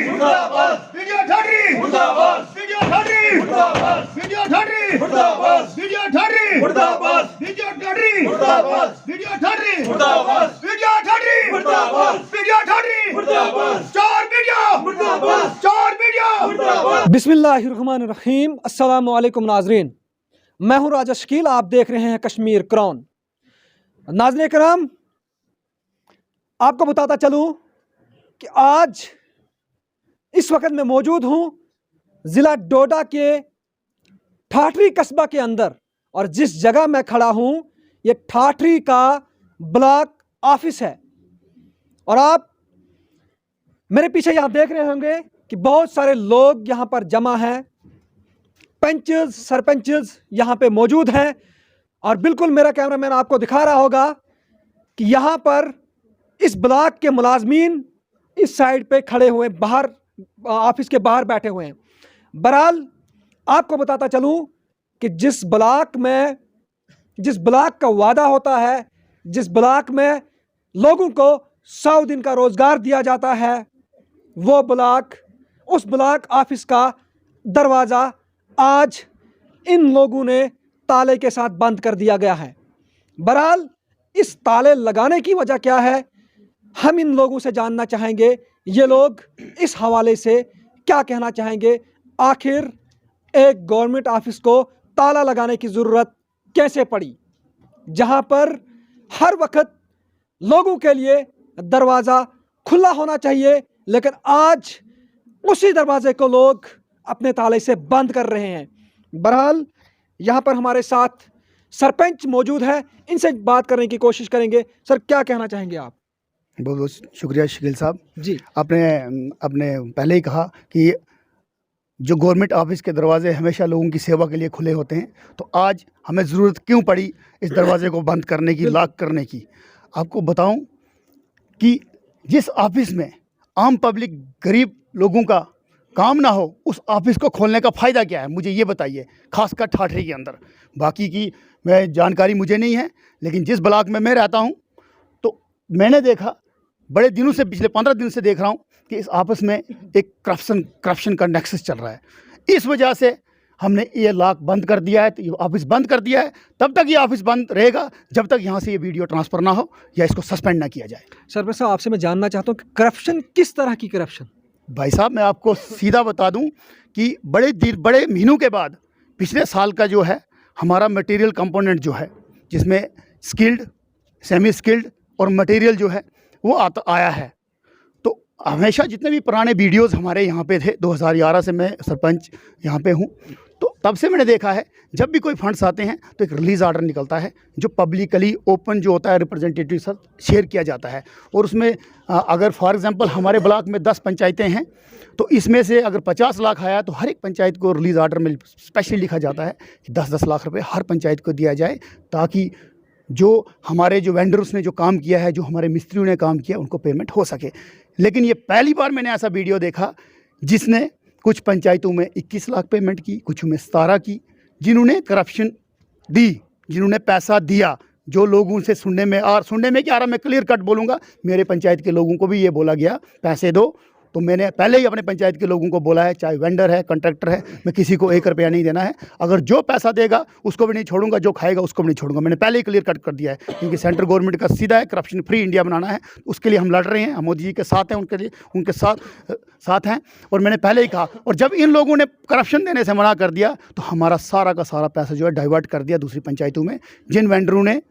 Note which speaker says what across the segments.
Speaker 1: मुर्दाबाद, वीडियो ठाकरे मुर्दाबाद, वीडियो ठाकरे मुर्दाबाद, वीडियो ठाकरे मुर्दाबाद, वीडियो ठाकरे मुर्दाबाद, वीडियो ठाकरे मुर्दाबाद, वीडियो ठाकरे मुर्दाबाद, वीडियो ठाकरे मुर्दाबाद, वीडियो ठाकरे मुर्दाबाद, चार वीडियो मुर्दाबाद, चार वीडियो मुर्दाबाद।
Speaker 2: बिस्मिल्लाहिर्रहमानिर्रहीम। अस्सलामु अलैकुम नाजरीन, मैं हूं राजा शकील, आप देख रहे हैं कश्मीर क्राउन। नाज़रीन कराम, आपको बताता चलूं कि आज इस वक्त मैं मौजूद हूं ज़िला डोडा के ठाठरी कस्बा के अंदर, और जिस जगह मैं खड़ा हूं ये ठाठरी का ब्लॉक ऑफिस है। और आप मेरे पीछे यहाँ देख रहे होंगे कि बहुत सारे लोग यहाँ पर जमा हैं, पंचेस सरपंचेस यहाँ पे मौजूद हैं। और बिल्कुल मेरा कैमरामैन आपको दिखा रहा होगा कि यहाँ पर इस ब्लॉक के मुलाजमीन इस साइड पे खड़े हुए, बाहर ऑफिस के बाहर बैठे हुए हैं। बहरहाल आपको बताता चलूँ कि जिस ब्लॉक का वादा होता है, जिस ब्लॉक में लोगों को 100 दिन का रोज़गार दिया जाता है, वो ब्लॉक, उस ब्लॉक ऑफिस का दरवाज़ा आज इन लोगों ने ताले के साथ बंद कर दिया गया है। बहरहाल इस ताले लगाने की वजह क्या है, हम इन लोगों से जानना चाहेंगे। ये लोग इस हवाले से क्या कहना चाहेंगे, आखिर एक गवर्नमेंट ऑफिस को ताला लगाने की ज़रूरत कैसे पड़ी, जहां पर हर वक्त लोगों के लिए दरवाज़ा खुला होना चाहिए, लेकिन आज उसी दरवाजे को लोग अपने ताले से बंद कर रहे हैं। बहरहाल यहाँ पर हमारे साथ सरपंच मौजूद है, इनसे बात करने की कोशिश करेंगे। सर, क्या कहना चाहेंगे आप?
Speaker 3: बहुत बहुत शुक्रिया शकील साहब
Speaker 2: जी।
Speaker 3: आपने पहले ही कहा कि जो गवर्नमेंट ऑफिस के दरवाजे हमेशा लोगों की सेवा के लिए खुले होते हैं, तो आज हमें ज़रूरत क्यों पड़ी इस दरवाजे को बंद करने की, लॉक करने की। आपको बताऊं कि जिस ऑफिस में आम पब्लिक, गरीब लोगों का काम ना हो, उस ऑफिस को खोलने का फ़ायदा क्या है, मुझे ये बताइए, खासकर ठाठरी के अंदर। बाकी की मैं जानकारी मुझे नहीं है, लेकिन जिस ब्लॉक में मैं रहता हूँ तो मैंने देखा, बड़े दिनों से, पिछले 15 दिन से देख रहा हूँ कि इस आपस में एक करप्शन का नेक्सस चल रहा है। इस वजह से हमने ये लॉक बंद कर दिया है, तो ये ऑफिस बंद कर दिया है। तब तक ये ऑफिस बंद रहेगा जब तक यहाँ से ये वीडियो ट्रांसफ़र ना हो या इसको सस्पेंड ना किया जाए।
Speaker 2: सरपंच साहब, आपसे मैं जानना चाहता हूँ कि करप्शन, किस तरह की करप्शन?
Speaker 3: भाई साहब, मैं आपको सीधा बता दूं कि बड़े महीनों के बाद पिछले साल का जो है हमारा मटेरियल कंपोनेंट जो है, जिसमें स्किल्ड, सेमी स्किल्ड और मटेरियल जो है वो आया है। तो हमेशा जितने भी पुराने वीडियोस हमारे यहाँ पे थे, 2011 से मैं सरपंच यहाँ पे हूँ, तो तब से मैंने देखा है जब भी कोई फंड्स आते हैं तो एक रिलीज़ आर्डर निकलता है जो पब्लिकली ओपन जो होता है रिप्रेजेंटेटिव से शेयर किया जाता है। और उसमें अगर फॉर एग्जांपल हमारे ब्लॉक में 10 पंचायतें हैं, तो इसमें से अगर 50 लाख आया तो हर एक पंचायत को रिलीज़ आर्डर में स्पेशली लिखा जाता है कि 10-10 लाख रुपये हर पंचायत को दिया जाए, ताकि जो हमारे जो वेंडर्स ने जो काम किया है, जो हमारे मिस्त्रियों ने काम किया, उनको पेमेंट हो सके। लेकिन ये पहली बार मैंने ऐसा वीडियो देखा जिसने कुछ पंचायतों में 21 लाख पेमेंट की, कुछ में 17 की, जिन्होंने करप्शन दी, जिन्होंने पैसा दिया। जो लोगों से सुनने में क्या आ रहा, मैं क्लियर कट बोलूँगा, मेरे पंचायत के लोगों को भी ये बोला गया पैसे दो, तो मैंने पहले ही अपने पंचायत के लोगों को बोला है, चाहे वेंडर है, कॉन्ट्रैक्टर है, मैं किसी को 1 रुपया नहीं देना है। अगर जो पैसा देगा उसको भी नहीं छोड़ूंगा, जो खाएगा उसको भी नहीं छोड़ूंगा। मैंने पहले ही क्लियर कट कर दिया है, क्योंकि सेंट्रल गवर्नमेंट का सीधा है करप्शन फ्री इंडिया बनाना है। उसके लिए हम लड़ रहे हैं, हम मोदी जी के साथ हैं, उनके साथ हैं। और मैंने पहले ही कहा, और जब इन लोगों ने करप्शन देने से मना कर दिया तो हमारा सारा का सारा पैसा जो है डाइवर्ट कर दिया दूसरी पंचायतों में। जिन वेंडरों ने,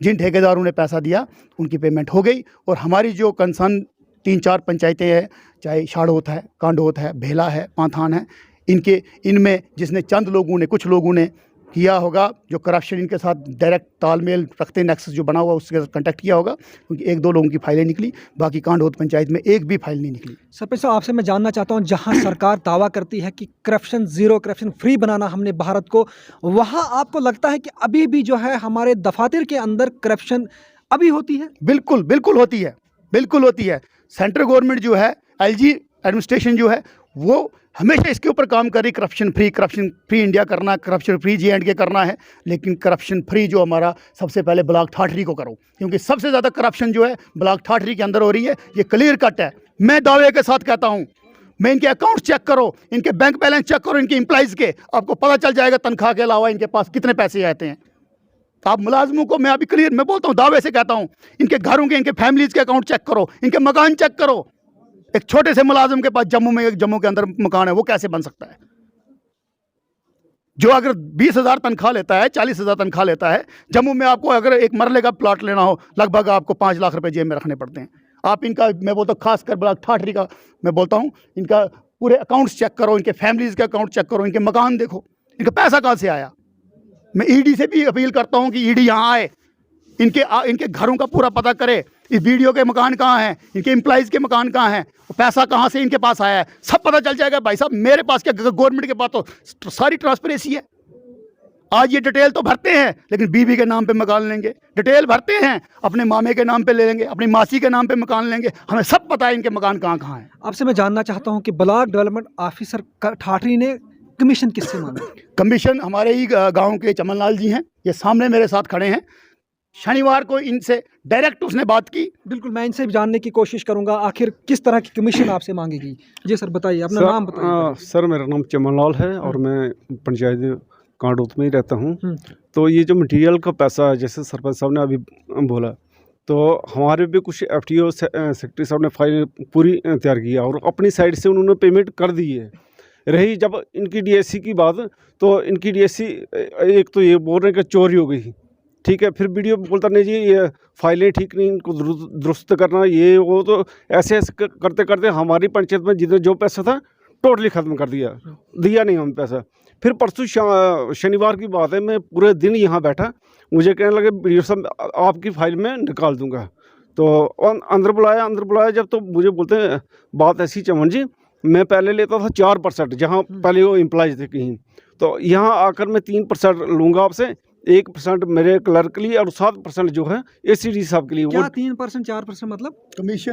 Speaker 3: जिन ठेकेदारों ने पैसा दिया, उनकी पेमेंट हो गई। और हमारी जो कंसर्न 3-4 पंचायतें हैं, चाहे शाड़ोत है, कांडोत है, भेला है, पाथान है, इनमें जिसने चंद लोगों ने, कुछ लोगों ने किया होगा, जो करप्शन इनके साथ डायरेक्ट तालमेल रखते, नेक्सस जो बना हुआ, उसके साथ कॉन्टैक्ट किया होगा, क्योंकि 1-2 लोगों की फाइलें निकली, बाकी कांडोत पंचायत में एक भी फाइल नहीं निकली।
Speaker 2: सरपंच साहब, आपसे मैं जानना चाहता हूँ, जहाँ सरकार दावा करती है कि करप्शन ज़ीरो, करप्शन फ्री बनाना हमने भारत को, वहाँ आपको लगता है कि अभी भी जो है हमारे दफातर के अंदर करप्शन अभी होती है?
Speaker 3: बिल्कुल बिल्कुल होती है, बिल्कुल होती है। सेंट्रल गवर्नमेंट जो है, एलजी एडमिनिस्ट्रेशन जो है, वो हमेशा इसके ऊपर काम कर रही, करप्शन फ्री इंडिया करना, करप्शन फ्री J&K करना है। लेकिन करप्शन फ्री जो हमारा, सबसे पहले ब्लॉक ठाठरी को करो, क्योंकि सबसे ज़्यादा करप्शन जो है ब्लॉक ठाठरी के अंदर हो रही है। ये क्लियर कट है, मैं दावे के साथ कहता हूँ। मैं इनके अकाउंट चेक करो, इनके बैंक बैलेंस चेक करो, इनके एम्प्लॉइज़ के, आपको पता चल जाएगा तनख्वाह के अलावा इनके पास कितने पैसे आते हैं। आप मुलाजमों को मैं अभी क्लियर मैं बोलता हूँ, दावे से कहता हूँ, इनके घरों के, इनके फैमिलीज़ के अकाउंट चेक करो, इनके मकान चेक करो। एक छोटे से मुलाजिम के पास जम्मू के अंदर मकान है, वो कैसे बन सकता है? जो अगर 20,000 तनख्वाह लेता है, 40,000 तनख्वाह लेता है, जम्मू में आपको अगर एक मरले का प्लॉट लेना हो, लगभग आपको 5 लाख रुपए जेब में रखने पड़ते हैं। आप इनका, मैं बोलता हूँ खासकर ब्लॉक ठाठरी का मैं बोलता हूँ, इनका पूरे अकाउंट्स चेक करो, इनके फैमिलीज़ के अकाउंट चेक करो, इनके मकान देखो, इनका पैसा कहाँ से आया। मैं ईडी से भी अपील करता हूँ कि ईडी यहाँ आए, इनके घरों का पूरा पता करे, इस वीडियो के मकान कहाँ हैं, इनके एम्प्लॉइज़ के मकान कहाँ हैं, पैसा कहाँ से इनके पास आया है, सब पता चल जाएगा। भाई साहब मेरे पास क्या, गवर्नमेंट के पास तो सारी ट्रांसपेरेंसी है। आज ये डिटेल तो भरते हैं, लेकिन बीवी के नाम पे मकान लेंगे, डिटेल भरते हैं, अपने मामे के नाम पे ले लेंगे, अपनी मासी के नाम पे मकान लेंगे, हमें सब पता है इनके मकान कहाँ कहाँ हैं।
Speaker 2: आपसे मैं जानना चाहता हूं कि ब्लॉक डेवलपमेंट ऑफिसर ठाठरी ने कमीशन किससे मांगा?
Speaker 3: कमीशन हमारे ही गांव के चमन लाल जी हैं, ये सामने मेरे साथ खड़े हैं। शनिवार को इनसे डायरेक्ट उसने बात की।
Speaker 2: बिल्कुल, मैं इनसे जानने की कोशिश करूंगा आखिर किस तरह की कमीशन आपसे मांगी गई। जी सर बताइए, अपना नाम बताइए।
Speaker 4: सर मेरा नाम चमन लाल है और मैं पंचायत कांडोत में ही रहता हूँ। तो ये जो मटेरियल का पैसा है, जैसे सरपंच साहब ने अभी बोला, तो हमारे भी कुछ FTO सेक्रेटरी साहब ने फाइल पूरी तैयार की है और अपनी साइड से उन्होंने पेमेंट कर दी है। रही जब इनकी DSC की बात, तो इनकी DSC एक तो ये बोल रहे हैं कि चोरी हो गई, ठीक है, फिर वीडियो बोलता नहीं जी ये फाइलें ठीक नहीं, इनको दुरुस्त करना, ये वो, तो ऐसे करते करते हमारी पंचायत में जितने जो पैसा था टोटली ख़त्म कर दिया नहीं हम पैसा। फिर परसों शनिवार की बात है, मैं पूरे दिन यहाँ बैठा, मुझे कहने लगे वीडियो साहब आपकी फ़ाइल में निकाल दूंगा। तो अंदर बुलाया जब, तो मुझे बोलते हैं बात ऐसी चमन जी, मैं पहले लेता था 4%, जहाँ पहले वो एम्प्लॉइज थे कहीं, तो यहाँ आकर मैं 3% लूँगा आपसे, 1% मेरे क्लर्क के लिए और 7% जो है ACD साहब के लिए।
Speaker 2: क्या
Speaker 4: वो
Speaker 2: 3% 4% मतलब?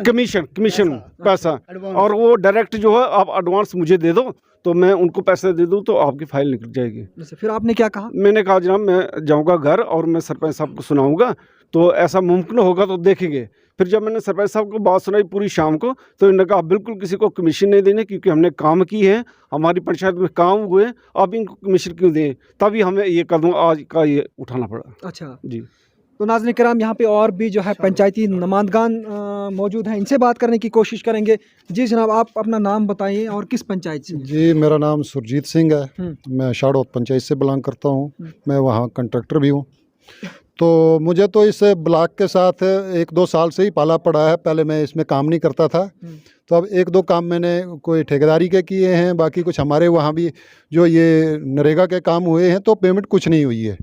Speaker 3: कमीशन
Speaker 4: पैसा, और वो डायरेक्ट जो है आप एडवांस मुझे दे दो, तो मैं उनको पैसे दे दूँ तो आपकी फाइल निकल जाएगी।
Speaker 2: फिर आपने क्या कहा?
Speaker 4: मैंने कहा जनाब मैं जाऊँगा घर और मैं सरपंच साहब को सुनाऊँगा, तो ऐसा मुमकिन होगा तो देखेंगे। फिर जब मैंने सरपंच साहब को बात सुनाई पूरी शाम को, तो इन्होंने कहा बिल्कुल किसी को कमीशन नहीं देने, क्योंकि हमने काम की है, हमारी पंचायत में काम हुए, अब इनको कमीशन क्यों दें। तभी हमें ये कदम आज का ये उठाना पड़ा।
Speaker 2: अच्छा
Speaker 4: जी,
Speaker 2: तो नाज़रीन किराम, यहाँ पे और भी जो है पंचायती नुमाइंदगान मौजूद हैं, इनसे बात करने की कोशिश करेंगे। जी जनाब, आप अपना नाम बताइए और किस पंचायत से?
Speaker 5: जी, मेरा नाम सुरजीत सिंह है, मैं शाड़ौत पंचायत से बिलोंग करता हूँ, मैं वहाँ कंट्रैक्टर भी हूँ। तो मुझे तो इस ब्लॉक के साथ 1-2 साल से ही पाला पड़ा है, पहले मैं इसमें काम नहीं करता था। तो अब 1-2 काम मैंने कोई ठेकेदारी के किए हैं, बाकी कुछ हमारे वहाँ भी जो ये नरेगा के काम हुए हैं, तो पेमेंट कुछ नहीं हुई है।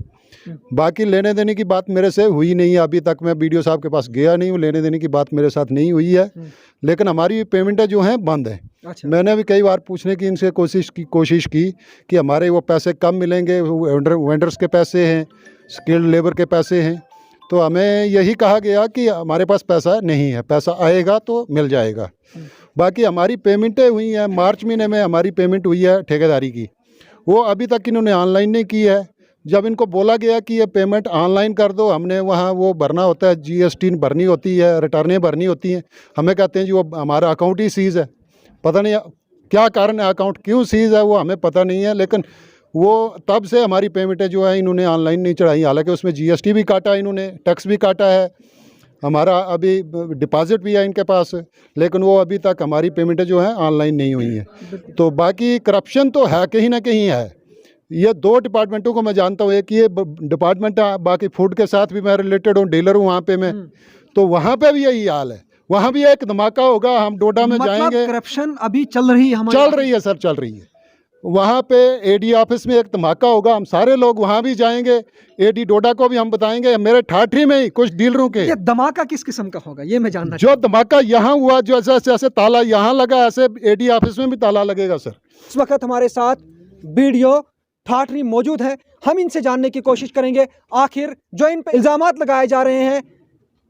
Speaker 5: बाकी लेने देने की बात मेरे से हुई नहीं है, अभी तक मैं BDO साहब के पास गया नहीं हूँ, लेने देने की बात मेरे साथ नहीं हुई है। लेकिन हमारी पेमेंटें जो हैं बंद हैं।
Speaker 2: अच्छा।
Speaker 5: मैंने भी कई बार पूछने की इनसे कोशिश की कि हमारे वो पैसे कब मिलेंगे, वेंडर्स के पैसे हैं, स्किल्ड लेबर के पैसे हैं। तो हमें यही कहा गया कि हमारे पास पैसा नहीं है, पैसा आएगा तो मिल जाएगा। बाकी हमारी पेमेंटें हुई हैं, मार्च महीने में हमारी पेमेंट हुई है ठेकेदारी की, वो अभी तक इन्होंने ऑनलाइन नहीं की है। जब इनको बोला गया कि ये पेमेंट ऑनलाइन कर दो, हमने वहाँ वो भरना होता है, GST भरनी होती है, रिटर्नें भरनी होती हैं, हमें कहते हैं जी वो हमारा अकाउंट ही सीज़ है। पता नहीं क्या कारण है, अकाउंट क्यों सीज़ है वो हमें पता नहीं है, लेकिन वो तब से हमारी पेमेंटें जो है इन्होंने ऑनलाइन नहीं चढ़ाई। हालांकि उसमें GST भी काटा इन्होंने, टैक्स भी काटा है, हमारा अभी डिपॉजिट भी है इनके पास, लेकिन वो अभी तक हमारी पेमेंटें जो है ऑनलाइन नहीं हुई हैं। तो बाकी करप्शन तो है, कहीं ना कहीं है। ये 2 डिपार्टमेंटों को मैं जानता हूँ, एक ये डिपार्टमेंट, बाकी फूड के साथ भी मैं रिलेटेड हूँ, डीलर हूँ वहाँ पे मैं, तो वहाँ पे भी यही हाल है। वहाँ भी एक धमाका होगा, हम डोडा में जाएंगे।
Speaker 2: करप्शन अभी चल रही है,
Speaker 5: चल रही है सर, चल रही है। वहाँ पे AD ऑफिस में एक धमाका होगा, हम सारे लोग वहाँ भी जाएंगे, AD डोडा को भी हम बताएंगे। मेरे ठाठरी में ही कुछ डीलरों के
Speaker 2: ये धमाका किस किस्म का होगा ये मैं जानना
Speaker 5: जो धमाका यहाँ हुआ, जो जैसे ताला यहाँ लगा, ऐसे AD ऑफिस में भी ताला लगेगा सर।
Speaker 2: इस वक्त हमारे साथ BDO ठाठरी मौजूद है, हम इनसे जानने की कोशिश करेंगे आखिर जो इन पर इल्ज़ामात लगाए जा रहे हैं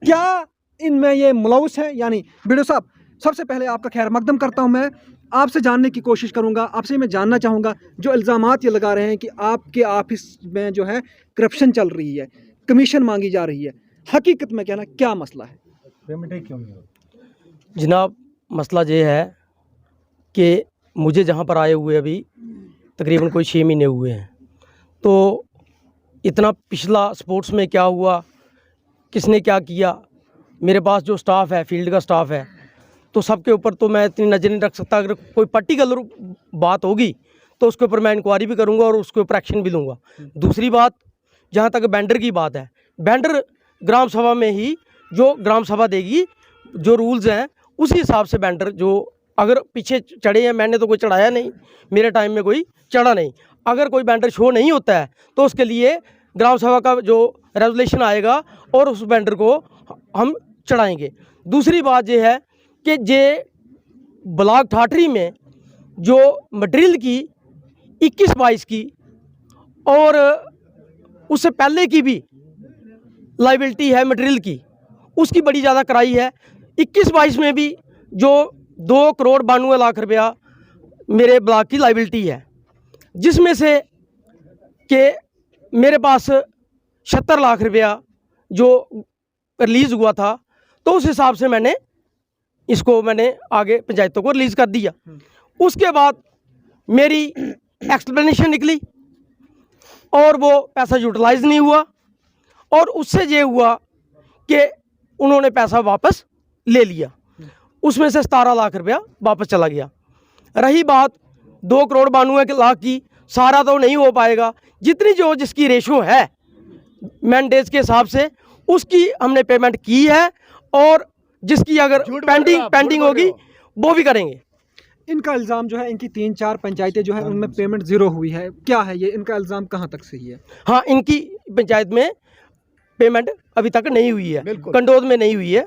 Speaker 2: क्या इनमें ये मुलव्वस है। यानी BDO साहब, सबसे पहले आपका खैर मकदम करता हूं, मैं आपसे जानने की कोशिश करूंगा, आपसे मैं जानना चाहूँगा जो इल्ज़ामात ये लगा रहे हैं कि आपके ऑफिस में जो है करप्शन चल रही है, कमीशन मांगी जा रही है, हकीकत में कहना क्या मसला है?
Speaker 6: जनाब, मसला ये है कि मुझे जहाँ पर आए हुए अभी तकरीबन कोई 6 महीने हुए हैं, तो इतना पिछला स्पोर्ट्स में क्या हुआ, किसने क्या किया, मेरे पास जो स्टाफ है, फील्ड का स्टाफ है, तो सबके ऊपर तो मैं इतनी नज़र नहीं रख सकता। अगर कोई पर्टिकुलर बात होगी तो उसके ऊपर मैं इंक्वायरी भी करूंगा और उसके ऊपर एक्शन भी लूँगा। दूसरी बात, जहाँ तक बैंडर की बात है, बैंडर ग्राम सभा में ही जो ग्राम सभा देगी, जो रूल्स हैं उसी हिसाब से बैंडर, जो अगर पीछे चढ़े हैं, मैंने तो कोई चढ़ाया नहीं, मेरे टाइम में कोई चढ़ा नहीं, अगर कोई बैंडर शो नहीं होता है तो उसके लिए ग्राम सभा का जो रेजोल्यूशन आएगा और उस बैंडर को हम चढ़ाएंगे। दूसरी बात ये है कि जे ब्लॉक ठाठरी में जो मटेरियल की 21-22 की और उससे पहले की भी लाइबिलिटी है मटेरियल की, उसकी बड़ी ज़्यादा कराई है। 21-22 में भी जो 2,92 लाख रुपया मेरे ब्लॉक की लाइबिलिटी है, जिसमें से कि मेरे पास 76 लाख रुपया जो रिलीज़ हुआ था, तो उस हिसाब से मैंने आगे पंचायतों को रिलीज़ कर दिया। उसके बाद मेरी एक्सप्लेनेशन निकली और वो पैसा यूटिलाइज नहीं हुआ, और उससे ये हुआ कि उन्होंने पैसा वापस ले लिया, उसमें से 17 लाख रुपया वापस चला गया। रही बात 2,92 लाख की, सारा तो नहीं हो पाएगा, जितनी जो जिसकी रेशो है मैंडेज के हिसाब से उसकी हमने पेमेंट की है, और जिसकी अगर पेंडिंग होगी वो भी करेंगे।
Speaker 2: इनका इल्ज़ाम जो है, इनकी 3-4 पंचायतें जो है उनमें पेमेंट ज़ीरो हुई है, क्या है ये, इनका इल्ज़ाम कहाँ तक सही है?
Speaker 6: हाँ, इनकी पंचायत में पेमेंट अभी तक नहीं हुई है, कंडोज में नहीं हुई है,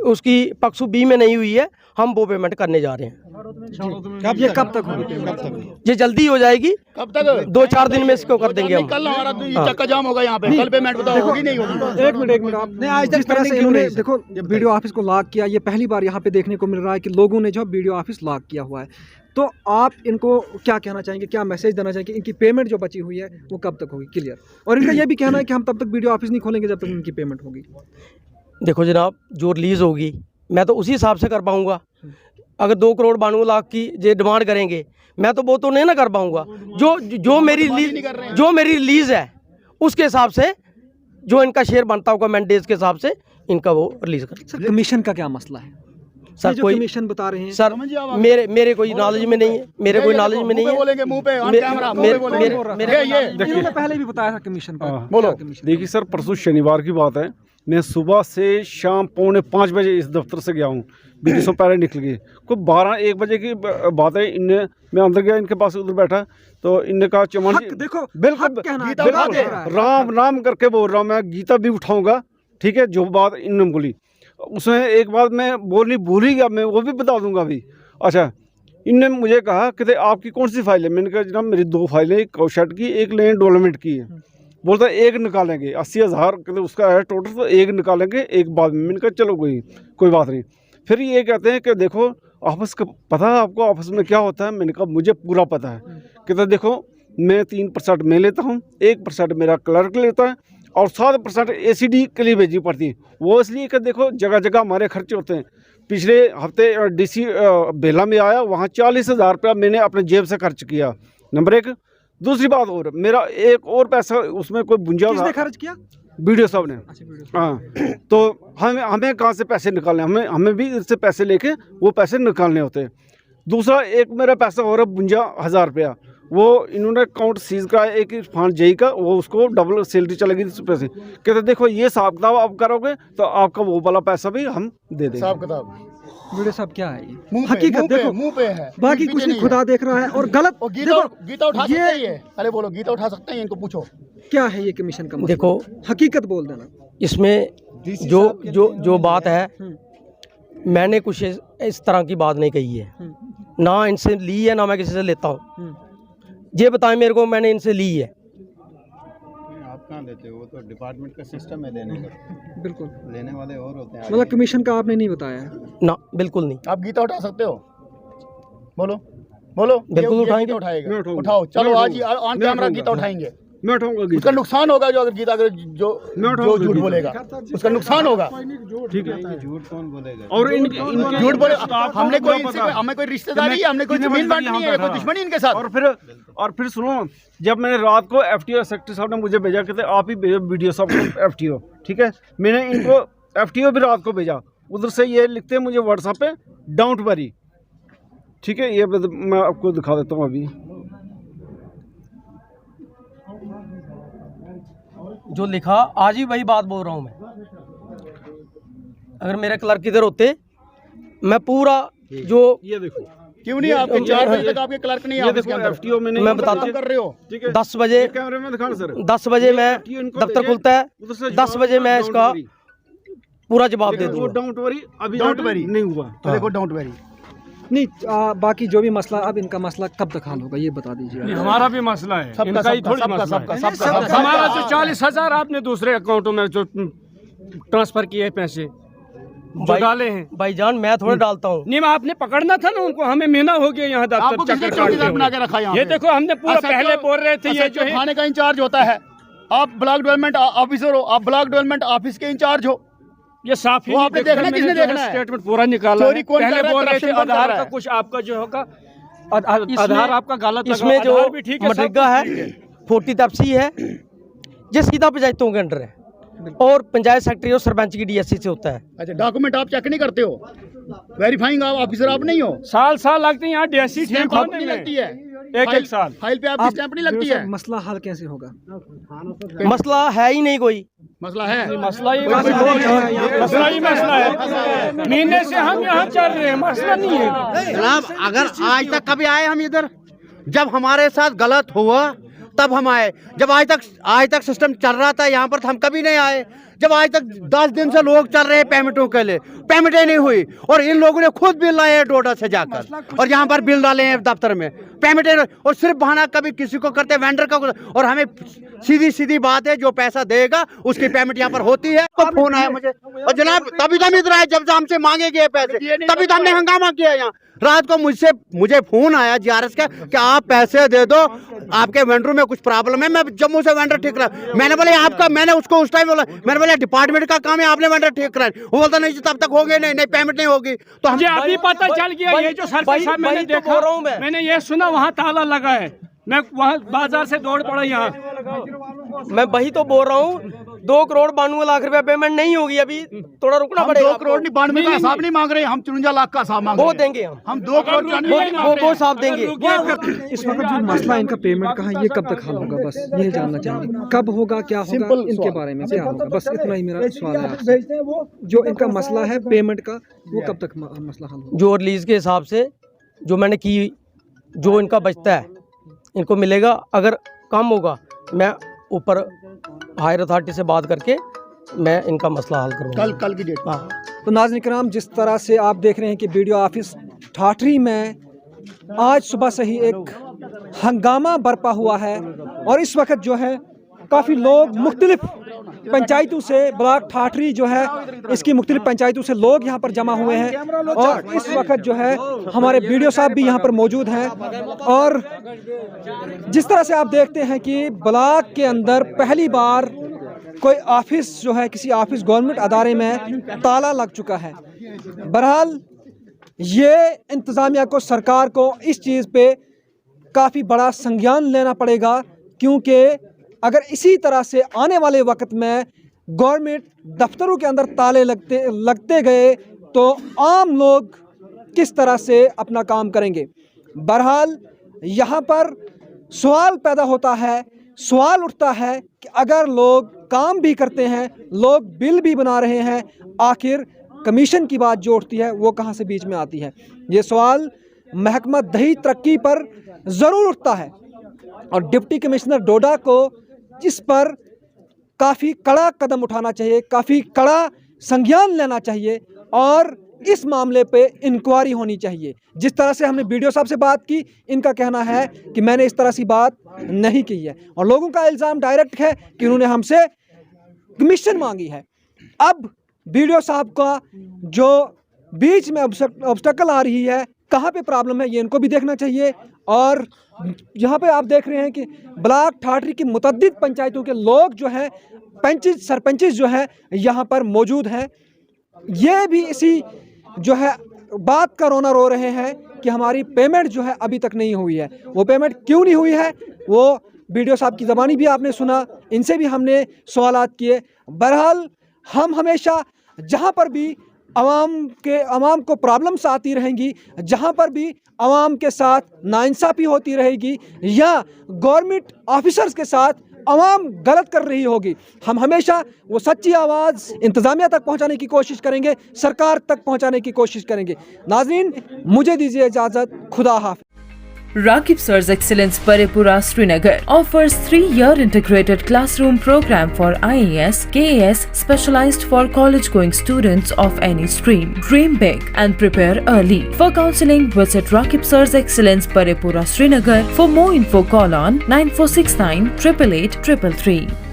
Speaker 6: उसकी पक्सू बी में नहीं हुई है, हम वो पेमेंट करने जा रहे हैं।
Speaker 2: ये कब तक होगी पेमेंट?
Speaker 6: ये जल्दी हो जाएगी,
Speaker 3: कब तक?
Speaker 6: 2-4 दिन में इसको कर देंगे हम।
Speaker 3: कल हमारा चक्का जाम होगा यहाँ पे, कल पेमेंट बताओ होगी नहीं होगी?
Speaker 2: एक मिनट आपने आज जिस तरह से इन्होंने देखो वीडियो ऑफिस को लॉक किया, ये पहली बार यहाँ पे देखने को मिल रहा है कि लोगों ने जो वीडियो ऑफिस लॉक किया हुआ है, तो आप इनको क्या कहना चाहेंगे, क्या मैसेज देना चाहेंगे? इनकी पेमेंट जो बची हुई है वो कब तक होगी क्लियर? और इनका ये भी कहना है कि हम तब तक वीडियो ऑफिस नहीं खोलेंगे जब तक इनकी पेमेंट होगी।
Speaker 6: देखो जनाब, जो रिलीज़ होगी मैं तो उसी हिसाब से कर पाऊँगा। अगर 2,92 लाख की जो डिमांड करेंगे, मैं तो वो तो नहीं ना कर पाऊँगा। जो मेरी रिलीज़ है उसके हिसाब से जो इनका शेयर बनता होगा मैंडेज के हिसाब से इनका वो रिलीज़ कर।
Speaker 2: सर कमीशन का क्या मसला है?
Speaker 6: सर
Speaker 2: जो
Speaker 6: कोई
Speaker 2: कमीशन बता रहे हैं
Speaker 6: सर, मेरे कोई नॉलेज में नहीं है, मेरे कोई नॉलेज में नहीं है।
Speaker 3: बोलेंगे मुंह पे ऑन कैमरा,
Speaker 2: इन्होंने पहले भी बताया था कमीशन का।
Speaker 3: बोलो।
Speaker 4: देखिए सर, परसों शनिवार की बात है, मैं सुबह से शाम 4:45 बजे इस दफ्तर से गया हूँ, बीच से पहले निकल गए। कोई 12-1 बजे की बात है। मैं अंदर गया, इनके पास उधर बैठा, तो इनने कहा चमन जी
Speaker 2: देखो
Speaker 4: बिल्कुल राम राम करके बोल रहा हूँ, मैं गीता भी उठाऊंगा, ठीक है। जो बात इन्होंने बोली उसमें एक बात मैं बोलनी भूल ही गया, मैं वो भी बता दूंगा अभी। अच्छा, इनने मुझे कहा कि आपकी कौन सी फाइल है? मैंने कहा जनाब मेरी 2 फाइलें, एक कौशट की, एक लैंड डेवलपमेंट की है। बोलता एक निकालेंगे, 80,000 उसका है टोटल, तो एक निकालेंगे एक बाद में। मैंने कहा चलो कोई बात नहीं। फिर ये कहते हैं कि देखो ऑफिस का पता है आपको, ऑफिस में क्या होता है? मैंने कहा मुझे पूरा पता है। कहते देखो मैं 3% मैं लेता हूँ, 1% मेरा क्लर्क लेता है, और 7% ACD के लिए भेजनी पड़ती है। वो इसलिए कि देखो जगह जगह हमारे खर्चे होते हैं। पिछले हफ्ते DC बेला में आया, वहाँ 40,000 रुपया मैंने अपने जेब से खर्च किया, नंबर 1। दूसरी बात और, मेरा एक और पैसा उसमें कोई बुंजा
Speaker 2: किसने खर्च किया?
Speaker 4: वीडियो साहब ने। हाँ, तो हमें कहाँ से पैसे निकालने, हमें भी इससे पैसे लेके वो पैसे निकालने होते हैं। दूसरा एक मेरा पैसा हो रहा 52,000 रुपया, वो इन्होंने अकाउंट सीज कराया एक इरफान जई का, वो उसको डबल सैलरी चलेगी इस पैसे। कहते देखो ये हिसाब किताब आप करोगे तो आपका वो वाला पैसा भी हम दे देंगे।
Speaker 3: हिसाब किताब
Speaker 2: वीडियो साहब क्या है ये?
Speaker 3: मुंह
Speaker 2: हकीकत देखो,
Speaker 3: मुंह पे है,
Speaker 2: बाकी कुछ नहीं, खुदा देख रहा है। और गलत
Speaker 3: गीता उठा सकते हैं ये? अरे बोलो, गीता उठा सकते हैं? इनको पूछो
Speaker 2: क्या है ये कमीशन का मसला?
Speaker 6: देखो
Speaker 2: हकीकत बोल देना।
Speaker 6: इसमें जो बात है, मैंने कुछ इस तरह की बात नहीं कही है, ना इनसे ली है ना मैं किसी से लेता हूँ। ये बताएं मेरे को, मैंने इनसे ली है?
Speaker 7: आप कहाँ देते हो? वो तो डिपार्टमेंट का सिस्टम है देने का।
Speaker 2: बिल्कुल,
Speaker 7: लेने वाले और होते हैं।
Speaker 2: मतलब कमीशन का आपने नहीं बताया है?
Speaker 6: ना, बिल्कुल नहीं।
Speaker 3: आप गीता उठा सकते हो? बोलो,
Speaker 6: बिल्कुल उठाएंगे।
Speaker 3: उठाओ, चलो आज ही ऑन कैमरा गीता उठाएंगे।
Speaker 4: मैं उठाऊंगा गीता।
Speaker 3: उसका नुकसान होगा जो अगर गीता अगर जो
Speaker 4: मैं उठाऊंगा
Speaker 3: जो झूठ
Speaker 4: गीता।
Speaker 3: बोलेगा उसका नुकसान होगा।
Speaker 4: ठीक है,
Speaker 7: झूठ कौन बोलेगा?
Speaker 4: और इनके
Speaker 3: झूठ बोले
Speaker 4: आपको
Speaker 3: हमने कोई
Speaker 4: पूरा
Speaker 3: इनसे
Speaker 4: पता है।
Speaker 3: हमें कोई रिश्तेदारी है, हमने कोई
Speaker 4: कितने
Speaker 3: जमीन
Speaker 4: बजे
Speaker 3: बांटनी
Speaker 4: यहाँ
Speaker 3: है,
Speaker 4: बैठा
Speaker 3: कोई दुश्मनी इनके साथ।
Speaker 4: और फिर सुनो, जब मैंने रात को एफटीओ सेक्रेटरी साहब ने मुझे भेजा, कहते आप ही भेजो वीडियो साहब को एफटीओ, ठीक है, मैंने इनको एफटीओ भी रात को भेजा, उधर से ये लिखते हैं मुझे व्हाट्सएप पे डोंट वरी, ठीक है, ये मैं आपको दिखा देता हूँ अभी।
Speaker 6: जो लिखा आज ही वही बात बोल रहा हूँ मैं। अगर मेरे क्लर्क इधर होते, मैं पूरा जो
Speaker 4: ये देखो,
Speaker 3: क्यों नहीं आपके 4 बजे तक आपके क्लर्क नहीं
Speaker 4: ये
Speaker 3: ऑफिस के
Speaker 4: देखो
Speaker 3: अंदर?
Speaker 4: एफटीओ मैंने
Speaker 6: मैं बताता हूँ।
Speaker 3: कर रहे हो।
Speaker 4: ठीक है,
Speaker 6: 10 बजे
Speaker 4: ये कैमरे में दिखाना सर,
Speaker 6: 10 बजे मैं
Speaker 4: FTO इनको
Speaker 6: दफ्तर
Speaker 4: भेजे,
Speaker 6: खुलता है,
Speaker 4: उधर से
Speaker 6: 10 बजे मैं
Speaker 4: don't
Speaker 6: इसका
Speaker 4: worry।
Speaker 6: पूरा जवाब दे
Speaker 4: वो
Speaker 6: दूँगा।
Speaker 4: डोंट वरी अभी
Speaker 3: Don't
Speaker 4: जाके
Speaker 3: worry।
Speaker 4: नहीं हुआ।
Speaker 3: तो देखो डोंट वेरी।
Speaker 2: नहीं बाकी जो भी मसला, अब इनका मसला कब तक हल होगा ये बता दीजिए।
Speaker 8: हमारा भी मसला है,
Speaker 3: सबका
Speaker 8: इनका ही
Speaker 3: सबका
Speaker 8: थोड़ी
Speaker 3: सबका
Speaker 8: मसला
Speaker 3: सबका
Speaker 8: है।
Speaker 3: सबका सबका
Speaker 8: हमारा जो 40,000 आपने दूसरे अकाउंटों में जो ट्रांसफर किए पैसे जो डाले हैं,
Speaker 6: भाईजान मैं थोड़ा डालता हूँ।
Speaker 8: नहीं आपने पकड़ना था ना उनको, हमें महीना हो गया यहाँ
Speaker 3: आपको
Speaker 8: दफ्तर
Speaker 3: किसने
Speaker 8: चक्कर
Speaker 3: चौकीदार
Speaker 8: काटते
Speaker 3: बना
Speaker 8: हुए।
Speaker 3: के रखा यहाँ
Speaker 8: ये
Speaker 3: पे?
Speaker 8: देखो हमने पूरा
Speaker 3: SHO
Speaker 8: पहले बोल रहे थे ये जो है
Speaker 3: थाने का इंचार्ज होता है, आप ब्लॉक डेवलपमेंट ऑफिसर हो, आप ब्लॉक डेवलपमेंट ऑफिस के इंचार्ज हो।
Speaker 8: ये साफ ही
Speaker 3: वो
Speaker 8: नहीं
Speaker 3: आपने
Speaker 8: दिख रहा।
Speaker 3: देखना,
Speaker 8: मैंने
Speaker 3: किसने
Speaker 8: जो है
Speaker 3: देखना है?
Speaker 8: स्टेटमेंट पूरा निकाला
Speaker 3: चोरी
Speaker 8: है।
Speaker 3: कौन कर
Speaker 8: पहले
Speaker 3: रहा है,
Speaker 8: बोल रहे थे
Speaker 3: corruption कौन कर
Speaker 8: आधार
Speaker 3: रहा
Speaker 8: का
Speaker 3: है?
Speaker 8: कुछ आपका जो होगा
Speaker 6: इसमें
Speaker 8: आधार आपका गलत
Speaker 6: इसमें
Speaker 8: लगा,
Speaker 6: जो
Speaker 8: आधार भी ठीक है, सब
Speaker 6: मनरेगा
Speaker 8: कुछ ठीक
Speaker 6: है 40 तपसी है, ये सीधा पंचायतों के अंडर है और पंचायत सेक्रेटरी और सरपंच की डीएससी से होता है।
Speaker 3: अच्छा, डॉक्यूमेंट आप चेक नहीं करते हो, वेरीफाइंग ऑफिसर आप नहीं हो,
Speaker 8: साल लगते हैं यहाँ डीएससी
Speaker 3: स्टैंप
Speaker 8: स्टैंप
Speaker 3: आपको
Speaker 8: होने
Speaker 3: नहीं
Speaker 8: में,
Speaker 3: लगती है,
Speaker 8: एक साल।
Speaker 3: फाइल पे आपकी स्टैंप नहीं लगती है।
Speaker 2: मसला हल कैसे होगा?
Speaker 6: मसला है ही नहीं कोई।
Speaker 3: मसला है,
Speaker 8: मसला ही मसला है, महीने से हम यहाँ चल रहे हैं, मसला नहीं है।
Speaker 9: जनाब अगर आज तक कभी आए हम इधर, जब हमारे साथ गलत हुआ तब हम आए, जब आज तक सिस्टम चल रहा था यहाँ पर तो हम कभी नहीं आए। जब आज तक 10 दिन से लोग चल रहे हैं पेमेंटों के लिए, पेमेंटें नहीं हुई और इन लोगों ने खुद बिल लाए हैं डोडा से जाकर और यहाँ पर बिल डाले हैं दफ्तर में, पेमेंटें और सिर्फ बहाना कभी किसी को करते वेंडर का, और हमें सीधी बात है जो पैसा देगा उसकी पेमेंट यहाँ पर होती है। तो फोन आया मुझे और जनाब तभी तो हम इधर आए, जब से हमसे मांगे गए पैसे तभी तो हमने हंगामा किया यहाँ। रात को मुझे फोन आया जीआरएस का कि आप पैसे दे दो, आपके वेंडर में कुछ प्रॉब्लम है। मैं जम्मू से वेंडर ठीक करा, मैंने बोला आपका, मैंने उसको उस टाइम बोला, मैंने बोला डिपार्टमेंट का काम है, आपने वेंडर ठीक करा। वो बोलता नहीं तब तक होगे नहीं पेमेंट नहीं होगी। तो हम
Speaker 8: मुझे अभी पता चल गया, ये जो सरपंच साहब मैंने
Speaker 6: तो
Speaker 8: देखा,
Speaker 6: बोल रहा हूँ मैं।
Speaker 8: मैंने ये सुना वहाँ ताला लगा है, मैं वहाँ बाजार से दौड़ पड़ा यहाँ।
Speaker 6: मैं वही तो बोल रहा हूँ, 2 करोड़ 92 लाख रुपया पेमेंट नहीं होगी, अभी थोड़ा रुकना
Speaker 3: हम
Speaker 6: पड़ेगा।
Speaker 3: 2 करोड़ नहीं 92 का हिसाब नहीं मांग रहे, हम 54 लाख का हिसाब मांग रहे
Speaker 6: वो
Speaker 3: हैं।
Speaker 6: देंगे
Speaker 3: हम 2 करोड़ का नहीं मांग रहे
Speaker 6: वो
Speaker 3: हैं।
Speaker 6: साहब देंगे।
Speaker 2: इस वक्त जो मसला इनका पेमेंट का है ये कब तक हल होगा, बस यही जानना चाहेंगे। कब होगा, क्या होगा,
Speaker 3: Simple
Speaker 2: इनके
Speaker 3: सवाल।
Speaker 2: बारे में क्या होगा, बस इतना ही मेरा सवाल है आपसे। जो इनका मसला है पेमेंट का, वो कब तक मसला हल होगा?
Speaker 6: जो रिलीज़ के हिसाब से जो मैंने की, जो इनका बचता है इनको मिलेगा। अगर कम होगा मैं ऊपर हायर अथॉरिटी से बात करके मैं इनका मसला हल करूँगा।
Speaker 3: कल की डेट।
Speaker 6: हाँ,
Speaker 2: तो नाज़रीन किराम, जिस तरह से आप देख रहे हैं कि वीडियो ऑफिस ठाठरी में आज सुबह से ही एक हंगामा बरपा हुआ है और इस वक्त जो है काफ़ी लोग मुख्तलिफ पंचायतों से, ब्लॉक ठाठरी जो है इसकी मुख्तलिफ पंचायतों से लोग यहाँ पर जमा हुए हैं और इस वक्त जो है हमारे वीडियो साहब भी यहाँ पर मौजूद हैं। और जिस तरह से आप देखते हैं कि ब्लॉक के अंदर पहली बार कोई ऑफिस जो है, किसी ऑफिस गवर्नमेंट अदारे में ताला लग चुका है। बहरहाल ये इंतज़ामिया को, सरकार को इस चीज़ पे काफ़ी बड़ा संज्ञान लेना पड़ेगा, क्योंकि अगर इसी तरह से आने वाले वक्त में गवर्नमेंट दफ्तरों के अंदर ताले लगते गए तो आम लोग किस तरह से अपना काम करेंगे। बहरहाल यहाँ पर सवाल पैदा होता है, सवाल उठता है कि अगर लोग काम भी करते हैं, लोग बिल भी बना रहे हैं, आखिर कमीशन की बात जो उठती है वो कहाँ से बीच में आती है। ये सवाल महकमा दही तरक्की पर ज़रूर उठता है और डिप्टी कमिश्नर डोडा को जिस पर काफ़ी कड़ा कदम उठाना चाहिए, काफ़ी कड़ा संज्ञान लेना चाहिए और इस मामले पे इंक्वायरी होनी चाहिए। जिस तरह से हमने वीडियो साहब से बात की, इनका कहना है कि मैंने इस तरह से बात नहीं की है और लोगों का इल्ज़ाम डायरेक्ट है कि उन्होंने हमसे कमीशन मांगी है। अब वीडियो साहब का जो बीच में ऑब्स्टेकल आ रही है, कहाँ पे प्रॉब्लम है ये इनको भी देखना चाहिए। और यहाँ पे आप देख रहे हैं कि ब्लॉक ठाठरी की मुतअद्दिद पंचायतों के लोग जो है सरपंचेस जो है यहाँ पर मौजूद हैं। ये भी इसी जो है बात का रोना रो रहे हैं कि हमारी पेमेंट जो है अभी तक नहीं हुई है। वो पेमेंट क्यों नहीं हुई है वो बीडीओ साहब की ज़बानी भी आपने सुना, इनसे भी हमने सवालात किए। बहरहाल हम हमेशा जहाँ पर भी आवाम को प्रॉब्लम्स आती रहेंगी, जहाँ पर भी आवाम के साथ नाइंसाफ़ी होती रहेगी या गवर्नमेंट ऑफिसर्स के साथ आवाम गलत कर रही होगी, हम हमेशा वो सच्ची आवाज़ इंतज़ामिया तक पहुँचाने की कोशिश करेंगे, सरकार तक पहुँचाने की कोशिश करेंगे। नाज़रीन, मुझे दीजिए इजाज़त, खुदा हाफ़िज़।
Speaker 10: Rakib Sir's Excellence Paripura Srinagar offers 3-year integrated classroom program for IAS, KAS specialized for college-going students of any stream. Dream big and prepare early. For counselling, visit Rakib Sir's Excellence Paripura Srinagar. For more info, call on 9469 888 333.